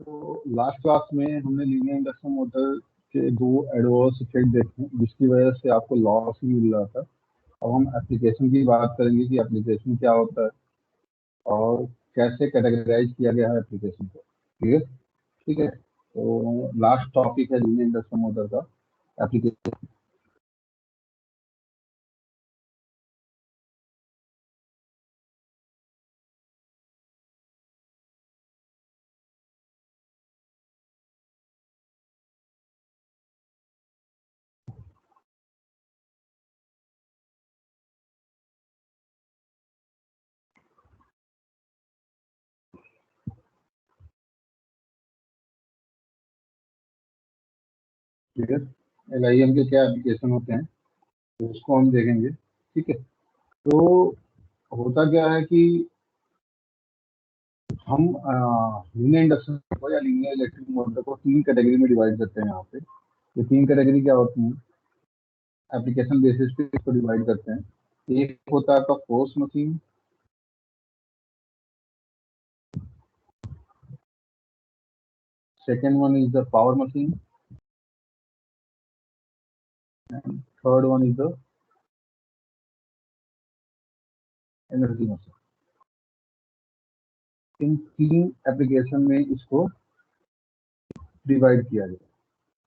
तो last class में हमने लीनियर इंडक्शन मोटर के दो एडवर्स इफेक्ट देखे जिसकी वजह से आपको लॉस भी मिल रहा था। अब हम एप्लीकेशन की बात करेंगे कि एप्लीकेशन क्या होता है और कैसे कैटेगराइज किया गया है एप्लीकेशन को। ठीक है। ठीक है, तो लास्ट टॉपिक है लीनियर इंडक्शन मोटर का एप्लीकेशन। ठीक है, LIM के क्या एप्लीकेशन होते हैं तो उसको हम देखेंगे। ठीक है, तो होता क्या है कि हम लीनियर इंडक्शन को या लीनियर इलेक्ट्रिक मोटर को तीन कैटेगरी में डिवाइड करते हैं यहाँ पे। ये तीन कैटेगरी क्या होती हैं, एप्लीकेशन बेसिस पे इसको डिवाइड करते हैं। एक होता है आपका force machine, second one is the power machine, and third one is the energy machine. इन तीन एप्लीकेशन में इसको डिवाइड किया गया।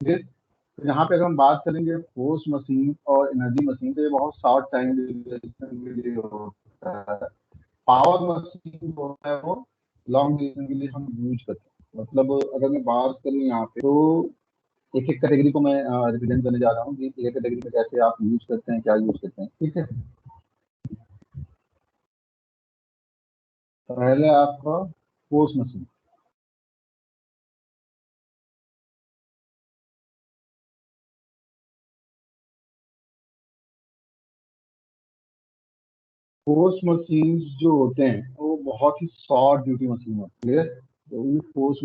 ठीक है, तो यहाँ पे अगर हम बात करेंगे फोर्स मशीन और एनर्जी मशीन तो ये बहुत शॉर्ट टाइम ड्यूरेशन के लिए होता है। पावर मशीन जो होता है वो लॉन्ग ड्यूरेशन के लिए हम यूज करते हैं। मतलब अगर मैं बात करूँ यहाँ पे तो एक एक कैटेगरी को मैं रिप्रेजेंट करने जा रहा हूँ कि एक कैटेगरी में कैसे आप यूज करते हैं, क्या यूज करते हैं। ठीक है, पहले आपका फोर्स मशीन। फोर्स मशीन जो होते हैं वो बहुत ही शॉर्ट ड्यूटी मशीन होती है। तो ये फोर्स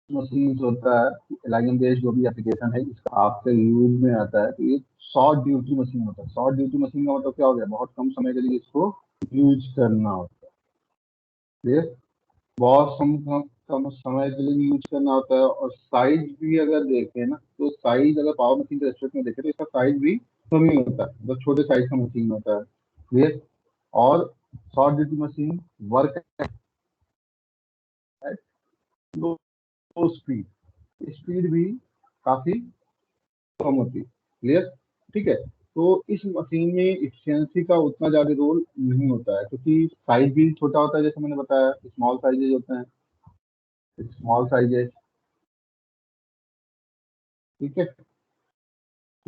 मशीन होता है LIM बेस्ड जो भी एप्लीकेशन है इसका आपके यूज में आता है, तो ये शॉर्ट ड्यूटी मशीन होता है। शॉर्ट ड्यूटी मशीन का मतलब क्या हो गया, बहुत कम समय के लिए इसको यूज करना होता है। ठीक है, बहुत कम समय के लिए यूज करना होता है। और साइज भी अगर देखें ना तो साइज अगर पावर मशीन के रेस्पेक्ट में देखें तो इसका साइज भी कम ही होता है, मतलब छोटे साइज का मशीन होता है। ठीक है, और short duty machine work at low speed, speed भी काफी कम होती है। क्लियर। ठीक है, तो इस मशीन में इफिशियंसी का उतना ज्यादा रोल नहीं होता है क्योंकि साइज भी छोटा होता है, जैसे मैंने बताया स्मॉल साइजेज होते हैं, स्मॉल साइजेज। ठीक है,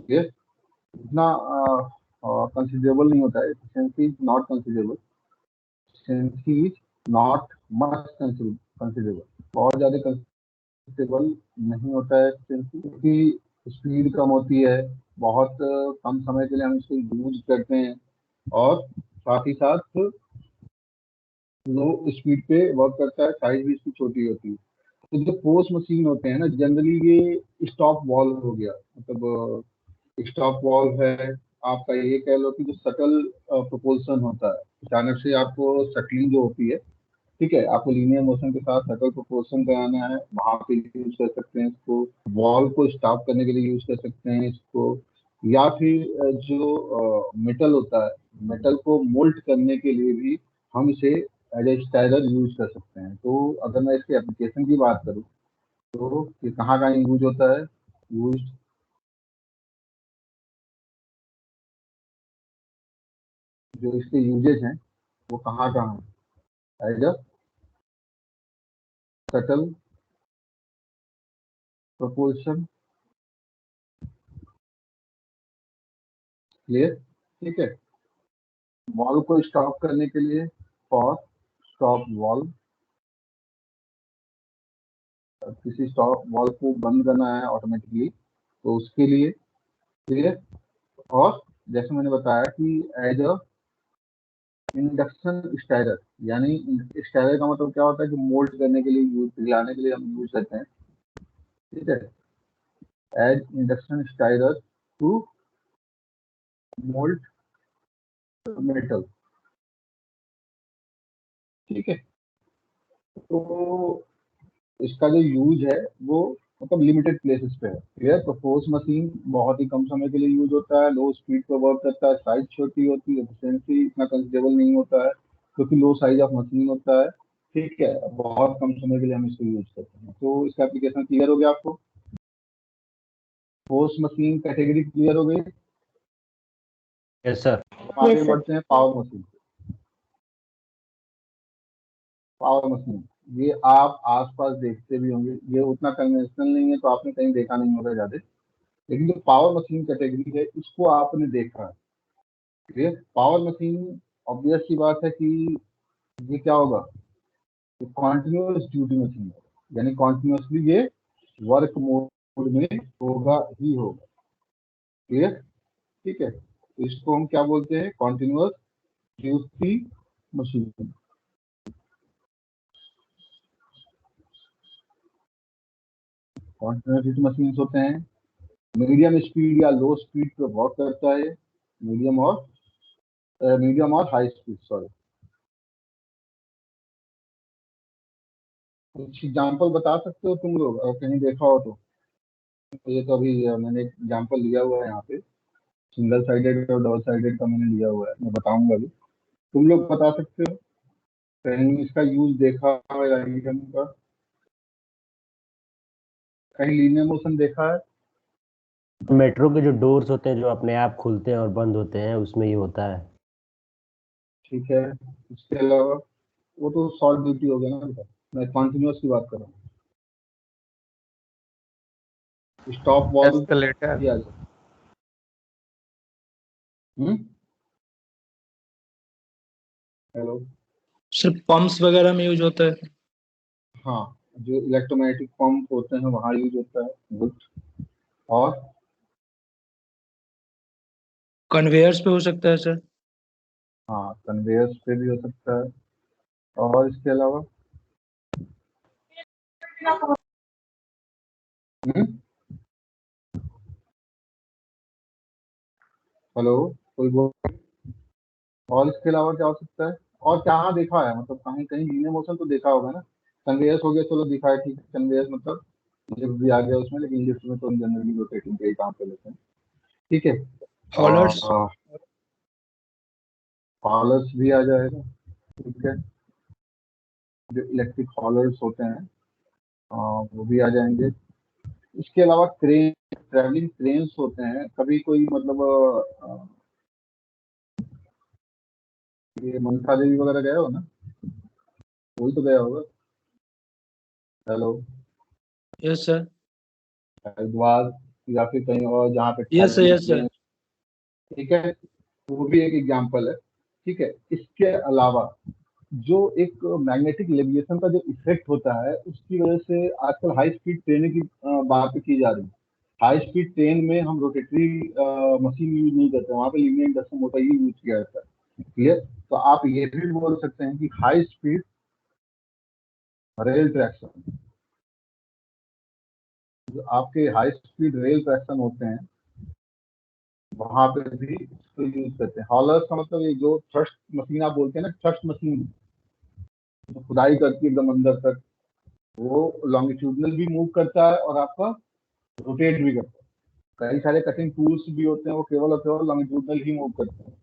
ये इतना कंसिडरेबल नहीं होता है, efficiency is not considerable, efficiency is not much considerable, बहुत ज्यादा कंसिडरेबल नहीं होता है एफिशिएंसी क्योंकि स्पीड कम होती है। बहुत कम समय के लिए हम इसको यूज करते हैं और साथ ही साथ लो स्पीड पे वर्क करता है, साइज भी इसकी छोटी होती है। तो जो फोर्स मशीन होते हैं ना जनरली ये स्टॉप वॉल्व हो गया, मतलब स्टॉप वॉल्व है आपका, ये कह लो कि जो सटल प्रोपोल्सन होता है, अचानक से आपको सटलिंग जो होती है। ठीक है, आपको लीनियर मोशन के साथ सटल प्रोपोल्सन कराना है, वहां पे यूज कर सकते हैं इसको। वॉल को स्टॉप करने के लिए यूज कर सकते हैं इसको। या फिर जो मेटल होता है, मेटल को मोल्ड करने के लिए भी हम इसे एज ए स्टाइलर यूज कर सकते हैं। तो अगर मैं इसके एप्लीकेशन की बात करूँ तो ये कहाँ कहाँ यूज होता है, यूज जो इसके यूजेज हैं वो कहाँ कहाँ है, as a subtle propulsion. Clear. ठीक है, वॉल को स्टॉप करने के लिए फॉर स्टॉप वॉल, किसी स्टॉप वॉल को बंद करना है ऑटोमेटिकली तो उसके लिए। क्लियर। और जैसे मैंने बताया कि एज अ इंडक्शन स्टाइलर, यानी स्टाइलर का मतलब क्या होता है कि मोल्ड करने के लिए यूज, पिघलाने के लिए हम यूज करते हैं। ठीक है, as induction styler to mould metal. ठीक है, तो इसका जो यूज है वो मतलब लिमिटेड प्लेसेस पे है। ठीक है, तो फोर्स मशीन बहुत ही कम समय के लिए यूज होता है, लो स्पीड पे वर्क करता है, साइज छोटी होती है, एफिशिएंसी इतना कंसिडरेबल नहीं होता है क्योंकि लो साइज ऑफ मशीन होता है। ठीक है, बहुत कम समय के लिए हम इसको यूज करते हैं। तो इसका एप्लीकेशन क्लियर हो गया आपको? फोर्स मशीन कैटेगरी क्लियर हो गई। Yes sir. हम आगे यस सर। बढ़ते हैं पावर मशीन। पावर मशीन ये आप आसपास देखते भी होंगे, ये उतना कन्वेंशनल नहीं है तो आपने कहीं देखा नहीं होगा ज्यादा, लेकिन जो पावर मशीन कैटेगरी है इसको आपने देखा है। ये पावर मशीन ऑब्वियस सी बात है कि ये क्या होगा, ये कॉन्टिन्यूअस ड्यूटी मशीन है, यानी कॉन्टिन्यूअसली ये वर्क मोड में होगा ही होगा। क्लियर? ठीक है, तो इसको हम क्या बोलते हैं, continuous duty machine. Continuous duty machine होते हैं, मीडियम स्पीड या लो स्पीड पे वर्क करता है, मीडियम और हाई स्पीड, सॉरी। कुछ एग्जाम्पल बता सकते हो तुम लोग, अगर कहीं देखा हो तो? ये तो अभी मैंने एक एग्जाम्पल लिया हुआ है यहाँ पे, सिंगल साइडेड और डबल साइडेड का मैंने लिया हुआ है, मैं बताऊंगा अभी। तुम लोग बता सकते हो कहीं इसका यूज देखा है या रीजन का, कहीं लीनियर मोशन देखा है? मेट्रो के जो डोर्स होते हैं जो अपने आप खुलते हैं और बंद होते हैं उसमें ये होता है। ठीक है, इसके अलावा वो तो शॉर्ट ड्यूटी हो गया ना बेटा, मैं कॉन्टिन्यूअस की बात कर रहा हूँ। Stop valve escalator. भी आ जाए। हेलो? सिर्फ पंप्स वगैरह में यूज होता है। हाँ, जो इलेक्ट्रोमैग्नेटिक पंप होते हैं वहाँ यूज होता है। गुड। और कन्वेयर्स पे हो सकता है सर। हाँ, कन्वेयर्स पे भी हो सकता है। और इसके अलावा हम्म हेलो, कोई बोल? और इसके अलावा क्या हो सकता है, और क्या देखा है, मतलब कहीं कहीं लीनियर मोशन तो देखा होगा ना। कन्वेयर्स हो गया, चलो दिखा है, ठीक है, कन्वेयर्स मतलब लिफ्ट भी आ गया उसमें, लेकिन लिफ्ट में तो हम जनरली रोटेटिंग के ही काम पे लेते हैं। ठीक है, हॉलर्स। हॉलर्स भी आ जाएगा। ठीक है, जो इलेक्ट्रिक हॉलर्स होते हैं वो भी आ जाएंगे। इसके अलावा क्रेन, ट्रैवलिंग क्रेन्स होते हैं, कभी कोई मतलब ये मनसा देवी वगैरह गए हो ना, वही तो गया होगा। हेलो? Yes sir. हरिद्वार या फिर कहीं और जहाँ पे yes sir. Travelling yes sir. Crane. ठीक है, वो भी एक एग्जाम्पल है। ठीक है, इसके अलावा जो एक मैग्नेटिक लेविएशन का जो इफेक्ट होता है उसकी वजह से आजकल हाई स्पीड ट्रेन की बात की जा रही है। हाई स्पीड ट्रेन में हम रोटेटरी मशीन यूज नहीं करते, वहाँ पे लीनियर इंडक्शन मोटर ही यूज किया जाता है। क्लियर? तो आप ये भी बोल सकते हैं कि हाई स्पीड रेल ट्रैक्शन, जो आपके हाई स्पीड रेल ट्रैक्शन होते हैं वहां पे भी इसको यूज करते हैं। हॉलर्स का मतलब ये जो थ्रस्ट मशीन आप बोलते हैं ना, थ्रस्ट मशीन जो खुदाई करती है एकदम अंदर तक, वो लॉन्गिट्यूडनल भी मूव करता है और आपका रोटेट भी करता है। कई सारे कटिंग टूल्स भी होते हैं वो केवल और केवल लॉन्गिट्यूडनल ही मूव करते हैं।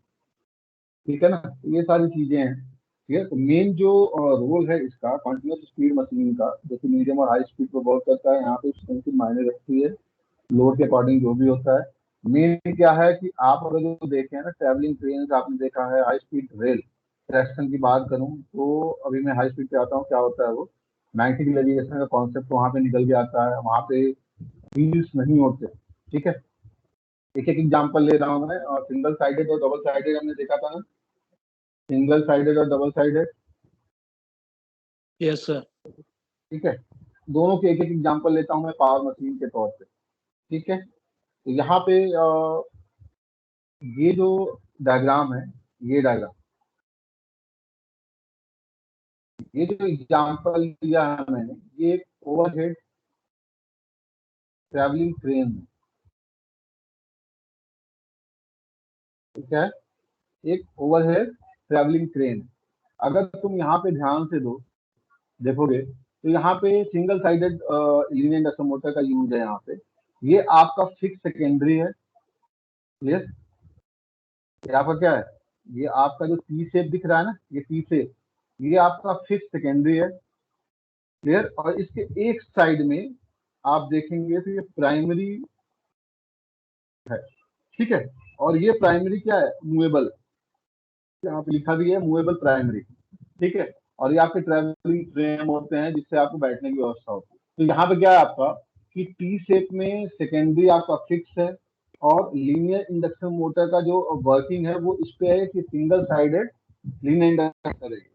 ठीक है ना, तो ये सारी चीजें हैं। ठीक है, तो मेन जो रोल है इसका कॉन्टिन्यूस स्पीड मशीन का, जो कि मीडियम और हाई स्पीड पर वर्क करता है, यहाँ पे फ्रीक्वेंसी मायने रखती है, लोड के अकॉर्डिंग जो भी होता है। मेन क्या है कि आप अगर जो देखे हैं ना ट्रैवलिंग ट्रेन आपने देखा है, हाई स्पीड रेल ट्रैक्शन की बात करूं तो अभी मैं हाई स्पीड पे आता हूँ, क्या होता है वो मैग्नेटिक लेविएशन का कॉन्सेप्ट वहां पे निकल के आता है, वहां पे व्हील्स नहीं होते। ठीक है, एक एक एग्जांपल ले रहा हूँ मैं, और सिंगल साइडेड और डबल साइडेड हमने देखा था ना, सिंगल साइडेड और डबल साइडेड। Yes sir. ठीक है, दोनों के एक एक एग्जांपल लेता हूँ मैं पावर मशीन के तौर पे। ठीक है, तो यहाँ पे ये जो डायग्राम है, ये डायग्राम, ये जो एग्जांपल दिया है मैंने, ये एक ओवरहेड ट्रैवलिंग क्रेन है। ठीक है, एक ओवरहेड ट्रैवलिंग क्रेन। अगर तुम यहाँ पे ध्यान से देखोगे तो यहाँ पे single sided linear induction motor का यूज है यहाँ पे। ये आपका फिक्स सेकेंडरी है। क्लियर? ये आपका क्या है? ये आपका जो टी शेप दिख रहा है ना, ये टी शेप, ये आपका फिक्स सेकेंडरी है। क्लियर? और इसके एक साइड में आप देखेंगे तो ये प्राइमरी है। ठीक है? और ये प्राइमरी क्या है? मूवेबल, यहाँ पे लिखा भी है मूवेबल प्राइमरी। ठीक है? और ये आपके ट्रैवलिंग फ्रेम होते हैं जिससे आपको बैठने की व्यवस्था होती है। तो यहाँ पे क्या है आपका कि टी शेप में सेकेंडरी आपका फिक्स है, और लीनियर इंडक्शन मोटर का जो वर्किंग है वो इस पे है कि सिंगल साइडेड लीनियर इंडक्शन करेगी।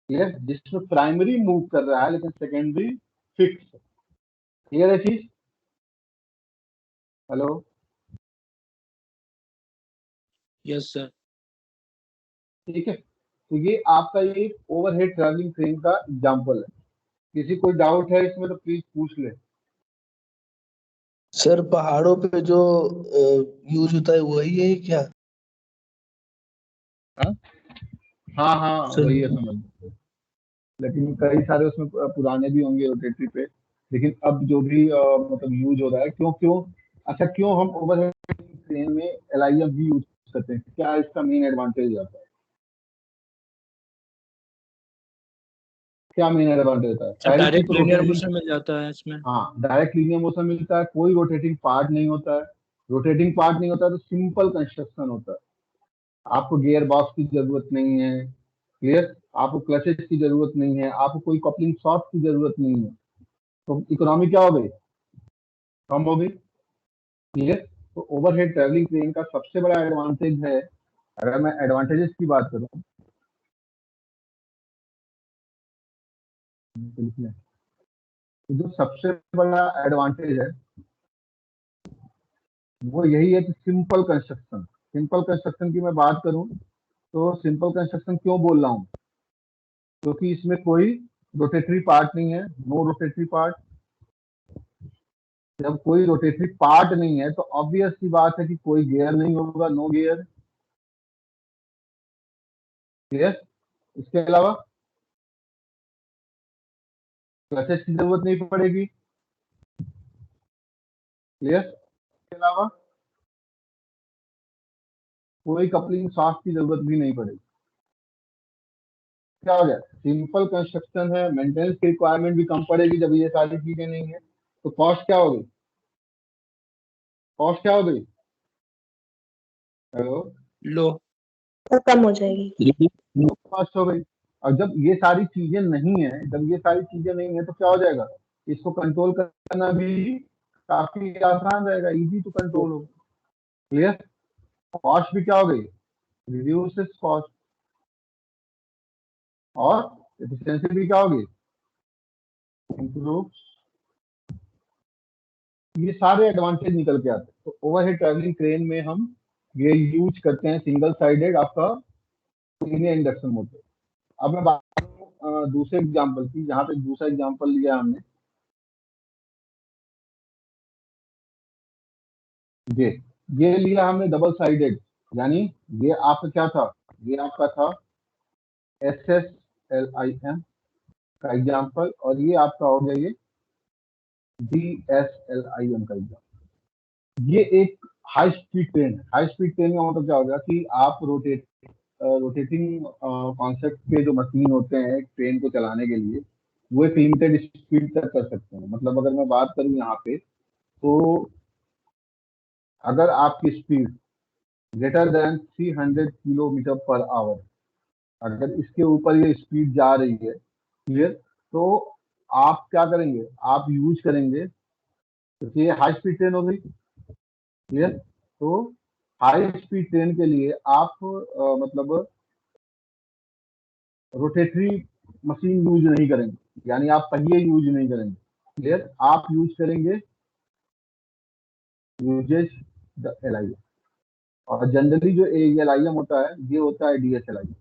क्लियर? जिसमें प्राइमरी मूव कर रहा है लेकिन सेकेंडरी फिक्स है। क्लियर है चीज? हेलो? Yes sir. ठीक है? तो ये आपका ये ओवरहेड ट्रैवलिंग क्रेन का एग्जांपल है। किसी कोई डाउट है इसमें तो प्लीज पूछ ले। सर पहाड़ों पे जो यूज होता है वही है क्या? हाँ हाँ सर वही है, समझ लो। लेकिन कई सारे उसमें पुराने भी होंगे रोटेटरी पे। लेकिन अब जो भी मतलब यूज हो रहा है, क्यों क्यों अच्छा, क्यों हम ओवरहेड क्रेन में एलआईएम भी यूज करते हैं? क्या इसका मेन एडवांटेज आता है? क्या मेन एडवांटेज होता है? सर पहली चीज डायरेक्ट तो लीनियर रोटेटिंग। मोशन मिल जाता है इसमें। हाँ, डायरेक्ट लीनियर मोशन मिलता है, कोई रोटेटिंग पार्ट नहीं होता है। रोटेटिंग पार्ट नहीं होता है तो सिंपल कंस्ट्रक्शन होता है। आपको गियर बॉक्स की जरूरत नहीं है। क्लियर? आपको क्लचेस की जरूरत नहीं है, आपको कोई कपलिंग सॉफ्ट की जरूरत नहीं है। तो इकोनॉमी क्या हो गई? कम हो गई। क्लियर? तो ओवरहेड ट्रैवलिंग क्रेन का सबसे बड़ा एडवांटेज है, अगर मैं एडवांटेजेस की बात करूं तो जो सबसे बड़ा एडवांटेज है वो यही है कि सिंपल कंस्ट्रक्शन। सिंपल कंस्ट्रक्शन की मैं बात करूं तो सिंपल कंस्ट्रक्शन क्यों बोल रहा हूं? क्योंकि इसमें कोई रोटेटरी पार्ट नहीं है, नो रोटेटरी पार्ट। जब कोई रोटेटरी पार्ट नहीं है तो ऑब्वियस सी बात है कि कोई गियर नहीं होगा, नो गियर। क्लियर? इसके अलावा क्लचेस की जरूरत नहीं पड़ेगी। क्लियर? इसके अलावा कोई कपलिंग शाफ्ट की जरूरत भी नहीं पड़ेगी। क्या हो गया? सिंपल कंस्ट्रक्शन है, मेंटेनेंस की रिक्वायरमेंट भी कम पड़ेगी जब ये सारी चीजें नहीं है। तो कॉस्ट क्या हो गई? कॉस्ट क्या हो गई? हेलो? लो कम हो जाएगी। कॉस्ट हो गई। और जब ये सारी चीजें नहीं है, जब ये सारी चीजें नहीं है तो क्या हो जाएगा? इसको कंट्रोल करना भी काफी आसान रहेगा, इजी टू कंट्रोल होगा। क्लियर? कॉस्ट भी क्या हो गई? Reduces cost. और एफिशिएंसी भी क्या होगी? इम्प्रूव। ये सारे एडवांटेज निकल के आते हैं। तो ओवरहेड ट्रैवलिंग क्रेन में हम ये यूज करते हैं सिंगल साइडेड आपका लीनियर इंडक्शन मोटर। अब मैं बात करूं दूसरे एग्जांपल की, यहाँ पे दूसरा एग्जांपल लिया हमने। ये लिया हमने डबल साइडेड, यानी ये आपका क्या था? ये आपका था SSLIM का एग्जांपल, और ये आपका हो गया ये DSLIM का एग्जांपल। ये एक हाई स्पीड ट्रेन है। हाई स्पीड ट्रेन का मतलब क्या होगा कि आप रोटेटिंग कॉन्सेप्ट के जो मशीन होते हैं ट्रेन को चलाने के लिए, वो एक लिमिटेड स्पीड तक कर सकते हैं। मतलब अगर मैं बात करूं यहाँ पे, तो अगर आपकी speed greater than 300 kilometre per hour, अगर इसके ऊपर ये स्पीड जा रही है, क्लियर, तो आप क्या करेंगे? आप यूज करेंगे, क्योंकि ये हाई स्पीड ट्रेन हो गई। क्लियर? तो हाई स्पीड ट्रेन के लिए आप मतलब रोटेटरी मशीन यूज नहीं करेंगे, यानी आप पहिए यूज नहीं करेंगे। क्लियर? आप यूज करेंगे यूजेज द LIM। और जनरली जो LIM होता है ये होता है DSLIM।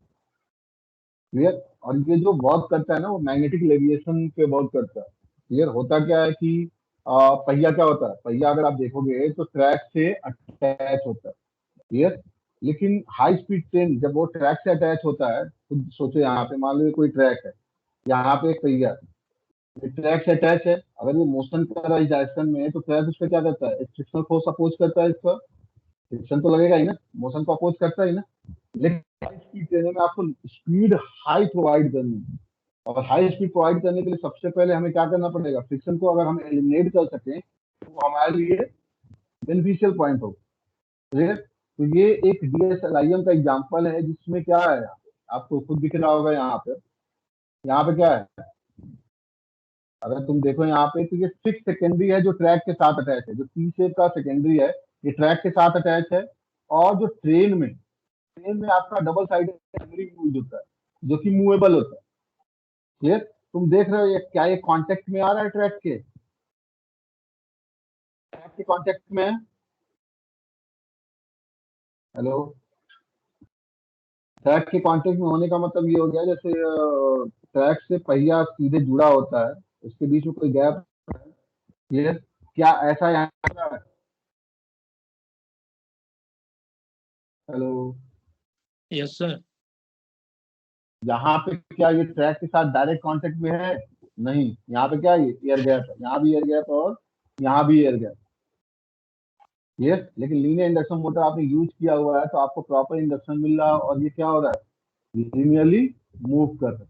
क्लियर? और ये जो वर्क करता है ना, वो मैग्नेटिक लेविएशन पे वर्क करता है। क्लियर? होता क्या है कि पहिया क्या होता है? पहिया अगर आप देखोगे तो ट्रैक से अटैच होता है। क्लियर? लेकिन हाई स्पीड ट्रेन जब वो ट्रैक से अटैच होता है, तो सोचो यहाँ पे मान लो कोई ट्रैक है, यहाँ पे एक पहिया है। ट्रैक से अटैच है, अगर ये मोशन कर रहा है इस डायरेक्शन में, तो ट्रैक उस पर क्या करता है, फ्रिक्शन फोर्स अपोज करता है, इसका फ्रिक्शन तो लगेगा ही ना, मोशन को अपोज करता ही ना। लेकिन हाई स्पीड ट्रेनों में आपको स्पीड हाई प्रोवाइड करनी है, और हाई स्पीड प्रोवाइड करने के लिए सबसे पहले हमें क्या करना पड़ेगा, फ्रिक्शन को अगर हम एलिमिनेट कर सकें तो हमारे लिए बेनिफिशियल पॉइंट होगा। ठीक है, तो ये एक डीएसएलआईएम का एग्जांपल है, जिसमें क्या है, आपको खुद दिख रहा होगा यहाँ पे क्या है, अगर तुम देखो यहाँ पे, तो ये फिक्स सेकेंडरी है जो ट्रैक के साथ अटैच है, जो टी शेप का सेकेंडरी है, ये ट्रैक के साथ अटैच है। और जो ट्रेन में आपका डबल साइडेड सेकेंडरी यूज होता है, जो कि मूवेबल होता है। ये तुम देख रहे हो, ये क्या ये कांटेक्ट में आ रहा है, ट्रैक के कांटेक्ट में है। हेलो, ट्रैक के कांटेक्ट में होने का मतलब ये हो गया, जैसे ट्रैक से पहिया सीधे जुड़ा होता है, उसके बीच में कोई गैप, ये क्या ऐसा यहाँ है? Hello, yes sir. यहाँ पे क्या ये ट्रैक के साथ डायरेक्ट कांटेक्ट में है? नहीं, यहाँ पे क्या है, ये एयर गैप है, यहाँ भी एयर गैप और यहाँ भी एयर गैप। ये लेकिन लीनियर इंडक्शन मोटर आपने यूज किया हुआ है, तो आपको प्रॉपर इंडक्शन मिल रहा है, और ये क्या हो रहा है, लीनियरली मूव कर रहा है।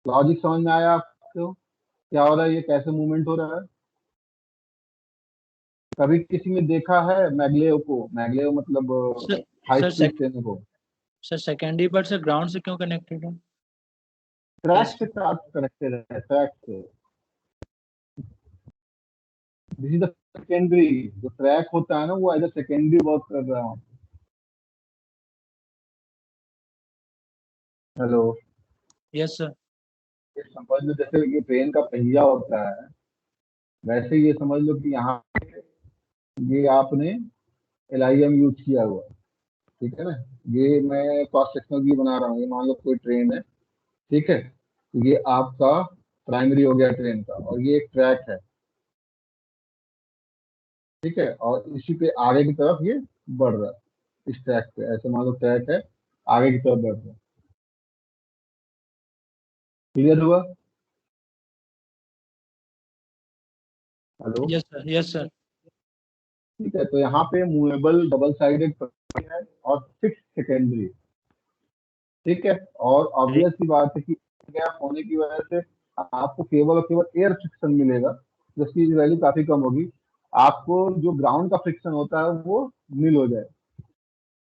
लॉजिक समझ में आया आपको, क्या हो रहा है, ये कैसे मूवमेंट हो रहा है? कभी किसी ने देखा है मैगलेव को, मैगलेव मतलब sir high sir speed train को सर सेकेंडरी पर सर ग्राउंड से क्यों कनेक्टेड है? Track Yes. के साथ कनेक्टेड है, ट्रैक से। दिस इज द सेकेंडरी, जो ट्रैक होता है ना, वो एज अ सेकेंडरी वर्क कर रहा है। Hello, yes sir. ये समझ लो जैसे ये ट्रेन का पहिया होता है, वैसे ये समझ लो कि यहाँ ये आपने एलआईएम यूज किया हुआ है। ठीक है ना, ये मैं क्रॉस सेक्शनल व्यू बना रहा हूँ, ये मान लो कोई ट्रेन है। ठीक है, तो ये आपका प्राइमरी हो गया ट्रेन का, और ये एक ट्रैक है। ठीक है, और इसी पे आगे की तरफ ये बढ़ रहा है, इस ट्रैक पे ऐसे मान लो ट्रैक है, आगे की तरफ बढ़ रहा है। क्लियर हुआ? Hello, yes sir. Yes sir. ठीक है, तो यहाँ पे मूवेबल डबल साइडेड है और फिक्स सेकेंडरी। ठीक है, और ऑब्वियस सी बात है कि गैप होने की वजह से आपको केवल और केवल एयर फ्रिक्शन मिलेगा, जिसकी वैल्यू काफी कम होगी। आपको जो ग्राउंड का फ्रिक्शन होता है वो नील हो जाए,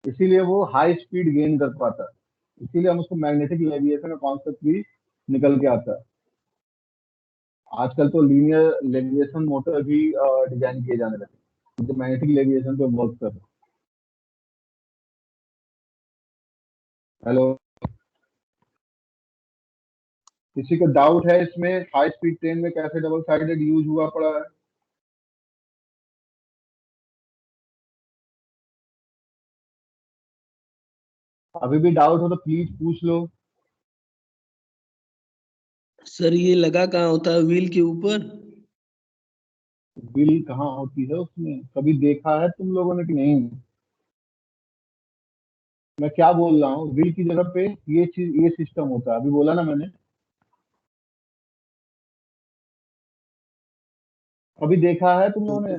इसीलिए वो हाई स्पीड गेन कर पाता है। इसीलिए हम उसको मैग्नेटिक लेविएशन का कॉन्सेप्ट भी निकल के आता है। आजकल तो लीनियर लेविएशन मोटर भी डिजाइन किए जाने लगे, जो मैग्नेटिक लेविएशन पे वर्क कर रहे हैं। हेलो, किसी को डाउट है इसमें, हाई स्पीड ट्रेन में कैसे डबल साइडेड यूज हुआ पड़ा है? अभी भी डाउट हो तो प्लीज पूछ लो। सर ये लगा कहाँ होता है, व्हील के ऊपर? बिल कहाँ होती है उसमें, कभी देखा है तुम लोगों ने कि नहीं? मैं क्या बोल रहा हूँ, बिल की जगह पे ये चीज, ये सिस्टम होता है, अभी बोला ना मैंने। कभी देखा है तुम लोगों ने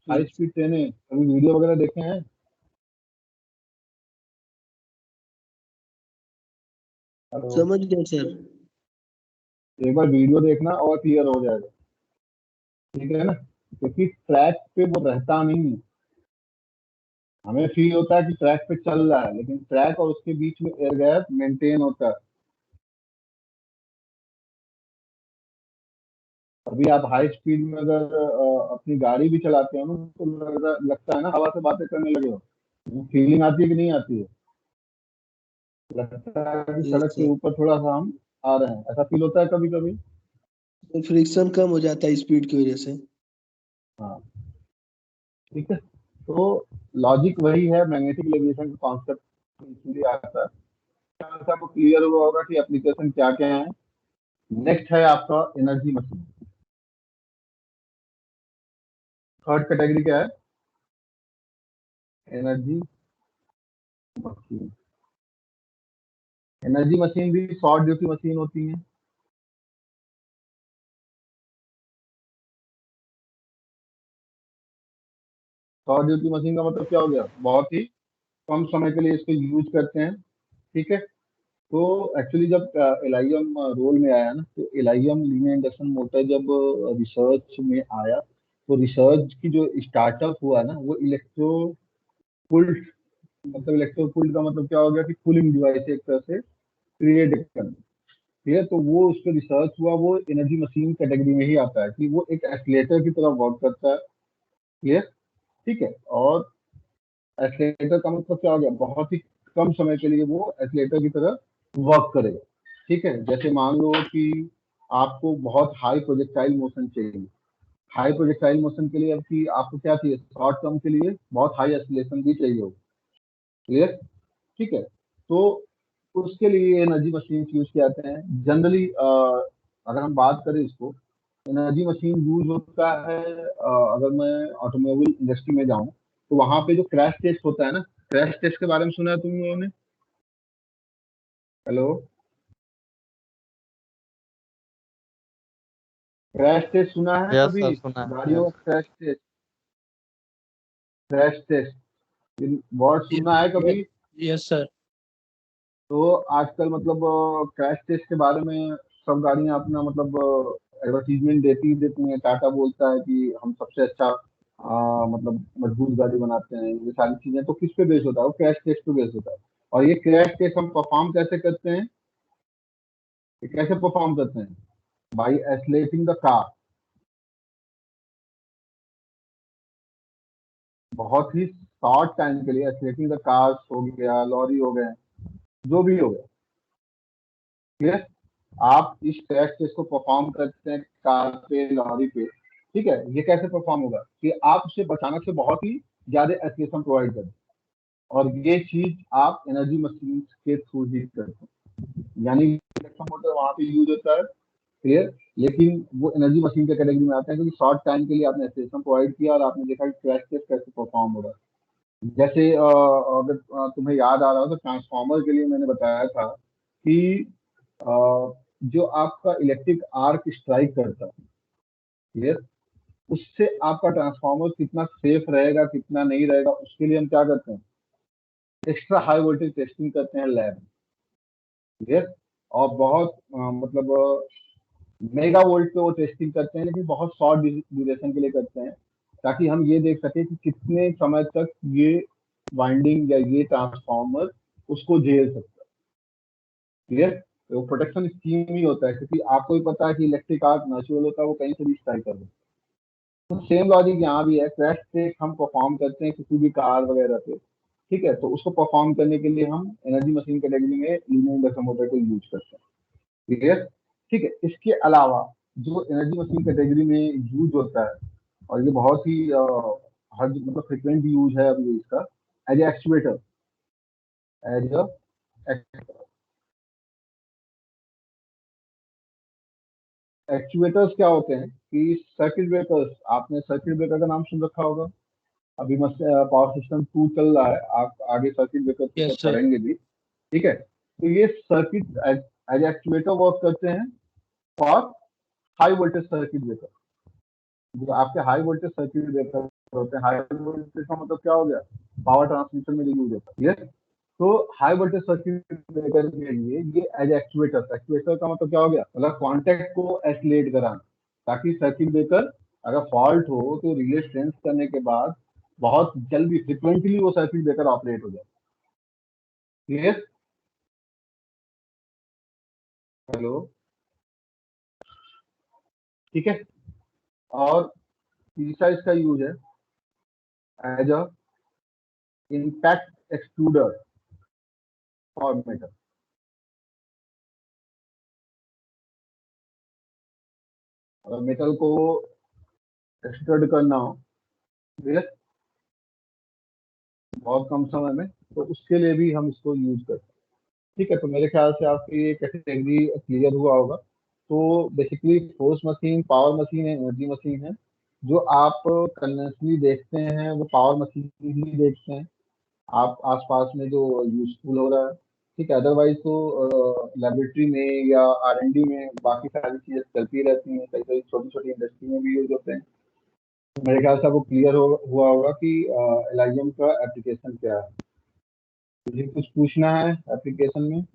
हाई स्पीड ट्रेनें, कभी वीडियो वगैरह देखे हैं? हेलो, समझ गया सर। एक बार वीडियो देखना और क्लियर हो जाएगा। ठीक है ना, क्योंकि ट्रैक पे वो रहता नहीं है, हमें फील होता है कि ट्रैक पे चल रहा है, लेकिन ट्रैक और उसके बीच में एयर गैप मेंटेन होता है। अभी आप हाई स्पीड में अगर अपनी गाड़ी भी चलाते हो ना, तो लगता है ना हवा से बातें करने लगे हो, फीलिंग आती है कि नहीं आती है? लगता है कि यस सड़क के सर, ऊपर थोड़ा सा हम आ रहे हैं, ऐसा फील होता है कभी कभी। फ्रिक्शन कम हो जाता है स्पीड की वजह से। हाँ, ठीक है, तो लॉजिक वही है, मैग्नेटिक लेविएशन का कॉन्सेप्ट इसीलिए आता है। तो आपको क्लियर हुआ होगा कि एप्लीकेशन क्या क्या है। नेक्स्ट है आपका एनर्जी मशीन। थर्ड कैटेगरी क्या है, एनर्जी मशीन। एनर्जी मशीन भी शॉर्ट ड्यूटी मशीन होती है। शॉर्ट ड्यूटी मशीन का मतलब क्या हो गया, बहुत ही कम समय के लिए इसको यूज करते हैं। ठीक है, तो एक्चुअली जब एलआईएम रोल में आया ना, तो एलआईएम लीनियर इंडक्शन मोटर जब रिसर्च में आया, तो रिसर्च की जो स्टार्टअप हुआ ना, वो इलेक्ट्रो पुल्ड, मतलब इलेक्ट्रो पुल्ड का मतलब क्या हो गया कि कूलिंग डिवाइस एक तरह से क्रिएट करना। ठीक है, तो वो उस पर रिसर्च हुआ, वो एनर्जी मशीन कैटेगरी में ही आता है कि वो एक एक्सीलेटर की तरह वर्क करता है। ये ठीक है, और एक्सीलेटर का मतलब क्या हो गया, बहुत ही कम समय के लिए वो एक्सीलेटर की तरह वर्क करेगा। ठीक है, जैसे मान लो कि आपको बहुत हाई प्रोजेक्टाइल मोशन चाहिए, हाई प्रोजेक्टाइल मोशन के लिए अब कि आपको क्या चाहिए, शॉर्ट टर्म के लिए बहुत हाई एक्सीलरेशन भी चाहिए हो। क्लियर? ठीक है, तो उसके लिए एनर्जी मशीन यूज किए जाते हैं जनरली। अगर हम बात करें इसको, एनर्जी मशीन यूज होता है अगर मैं ऑटोमोबाइल इंडस्ट्री में जाऊं, तो वहां पे जो क्रैश टेस्ट होता है ना, क्रैश टेस्ट के बारे में सुना है तुम लोगों ने? हेलो, क्रैश टेस्ट सुना है यस कभी? सर, सुना है। गाड़ियों का crash test, crash test word सुना है कभी? Yes sir. तो आजकल मतलब क्रैश टेस्ट के बारे में सब गाड़ियां अपना मतलब एडवर्टीजमेंट देती ही देती हैं। टाटा बोलता है कि हम सबसे अच्छा मतलब मजबूत गाड़ी बनाते हैं, ये सारी चीजें तो किस पे बेस होता है, वो क्रैश टेस्ट पे बेस होता है। और ये क्रैश टेस्ट हम परफॉर्म कैसे करते हैं, ये कैसे परफॉर्म करते हैं, बाई एक्सीलरेटिंग द कार। बहुत ही शॉर्ट टाइम के लिए एक्सीलरेटिंग द कार्स हो गया, लॉरी हो गए, जो भी हो गया। क्लियर? आप इस क्रैश टेस्ट को परफॉर्म करते हैं कार पे, लॉरी पे। ठीक है, ये कैसे परफॉर्म होगा कि आप उसे अचानक से बहुत ही ज्यादा एक्सीलरेशन प्रोवाइड करें, और ये चीज आप एनर्जी मशीन के थ्रू ही करते हैं। यानी इंडक्शन मोटर वहां पे यूज होता है। क्लियर? लेकिन वो एनर्जी मशीन के कैटेगरी में आते हैं क्योंकि शॉर्ट टाइम के लिए आपने एक्सीलरेशन प्रोवाइड किया और आपने देखा कि क्रैश टेस्ट कैसे परफॉर्म हो रहा है। जैसे अगर तुम्हें याद आ रहा हो तो ट्रांसफार्मर के लिए मैंने बताया था कि जो आपका इलेक्ट्रिक आर्क स्ट्राइक करता है, क्लियर, उससे आपका ट्रांसफार्मर कितना सेफ रहेगा कितना नहीं रहेगा, उसके लिए हम क्या करते हैं, एक्स्ट्रा हाई वोल्टेज टेस्टिंग करते हैं लैब में। क्लियर? और बहुत मतलब मेगा वोल्ट पे वो टेस्टिंग करते हैं, लेकिन बहुत शॉर्ट ड्यूरेशन के लिए करते हैं, ताकि हम ये देख सके कि कितने समय तक ये वाइंडिंग या ये ट्रांसफार्मर उसको झेल सकता है। क्लियर? तो प्रोटेक्शन स्कीम ही होता है, क्योंकि आपको भी पता है कि इलेक्ट्रिक आर्क नेचुरल होता है, वो कहीं से भी स्ट्राइक कर सकता है। तो सेम लॉजिक यहाँ भी है, क्रैश टेस्ट हम परफॉर्म करते हैं किसी भी कार वगैरह पे। ठीक है, तो उसको परफॉर्म करने के लिए हम एनर्जी मशीन कैटेगरी में लीनियर इंडक्शन मोटर को यूज करते हैं। क्लियर? ठीक है, इसके अलावा जो एनर्जी मशीन कैटेगरी में यूज होता है, और ये बहुत ही हर मतलब फ्रिक्वेंट यूज है अभी इसका, एज एक्चुएटर, एज एक्चुएटर्स क्या होते हैं कि सर्किट ब्रेकर्स, आपने सर्किट ब्रेकर का नाम सुन रखा होगा। अभी पावर सिस्टम 2 चल रहा है, आप आगे सर्किट ब्रेकर तो यस सर। पढ़ेंगे भी। ठीक है, तो ये सर्किट एज एक्चुएटर वर्क करते हैं for high voltage circuit breaker. जो आपके हाई वोल्टेज सर्किट ब्रेकर होते हैं, हाई वोल्टेज का मतलब क्या हो गया, पावर ट्रांसमिशन में जो यूज होता है। यस, तो हाई वोल्टेज सर्किट ब्रेकर के लिए ये एज एक्चुएटर, एक्चुएटर का मतलब क्या हो गया, मतलब कॉन्टेक्ट को एस्केलेट कराना, ताकि सर्किट ब्रेकर अगर फॉल्ट हो तो रिले सेंस करने के बाद बहुत जल्दी फ्रिक्वेंटली वो सर्किट ब्रेकर ऑपरेट हो जाए। क्लियर? हेलो, ठीक है। और तीसरा इसका यूज है as a impact excluder for metal. अगर मेटल को एक्सट्रूड करना हो, ठीक, बहुत कम समय में, तो उसके लिए भी हम इसको यूज करते हैं। ठीक है, तो मेरे ख्याल से आपकी ये कैटेगरी क्लियर हुआ होगा। तो basically force machine, power machine है, एनर्जी मशीन है। जो आप कन्वेंशनली देखते हैं वो पावर मशीन ही देखते हैं आप आसपास में जो यूजफुल हो रहा है। ठीक है, अदरवाइज तो लेबोरेटरी में या R&D में बाकी सारी चीजें चलती रहती हैं, कई कई छोटी छोटी इंडस्ट्री में भी यूज होते हैं। मेरे ख्याल से आपको क्लियर हुआ होगा कि एलआईएम का एप्लीकेशन क्या है। मुझे कुछ पूछना है एप्लीकेशन में?